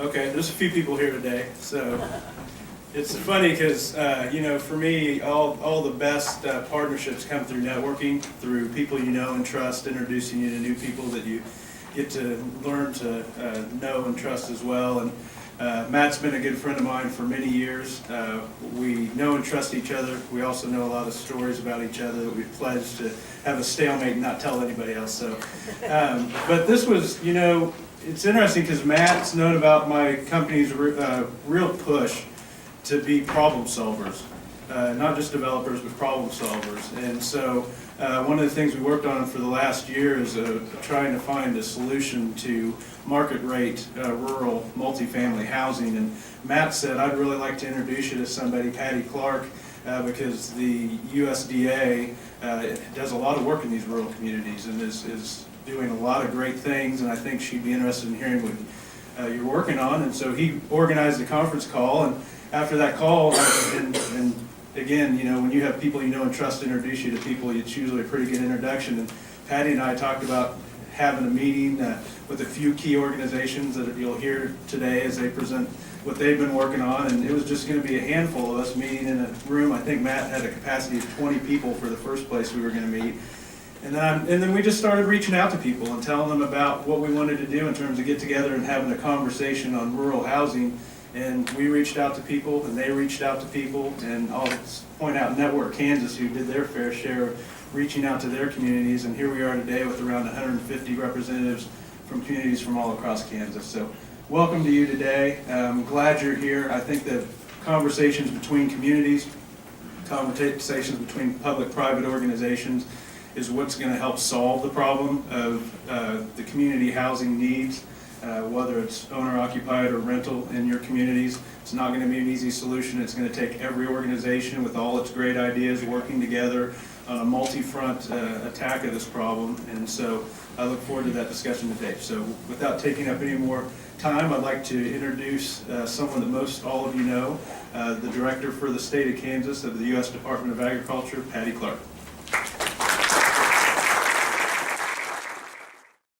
Okay, there's a few people here today, so it's funny because, you know, for me, all the best partnerships come through networking, through people you know and trust, introducing you to new people that you get to learn to know and trust as well. And Matt's been a good friend of mine for many years. We know and trust each other. We also know a lot of stories about each other that we've pledged to have a stalemate and not tell anybody else. So, but this was, you know, it's interesting because Matt's known about my company's real push to be problem solvers, not just developers, but problem solvers. And so one of the things we worked on for the last year is trying to find a solution to market rate rural multifamily housing. And Matt said, I'd really like to introduce you to somebody, Patty Clark, because the USDA does a lot of work in these rural communities and is doing a lot of great things, and I think she'd be interested in hearing what you're working on. And so he organized a conference call, and after that call, and again, you know, when you have people you know and trust introduce you to people, it's usually a pretty good introduction. And Patty and I talked about having a meeting with a few key organizations that you'll hear today as they present what they've been working on, and it was just going to be a handful of us meeting in a room. I think Matt had a capacity of 20 people for the first place we were going to meet. And then we just started reaching out to people and telling them about what we wanted to do in terms of get together and having a conversation on rural housing. And we reached out to people, and they reached out to people, and I'll point out Network Kansas, who did their fair share of reaching out to their communities. And here we are today with around 150 representatives from communities from all across Kansas. So welcome to you today. I'm glad you're here. I think that conversations between communities, conversations between public-private organizations, is what's going to help solve the problem of the community housing needs, whether it's owner-occupied or rental in your communities. It's not going to be an easy solution. It's going to take every organization with all its great ideas working together on a multi-front attack of this problem. And so I look forward to that discussion today. So without taking up any more time, I'd like to introduce someone that most all of you know, the Director for the State of Kansas of the U.S. Department of Agriculture, Patty Clark.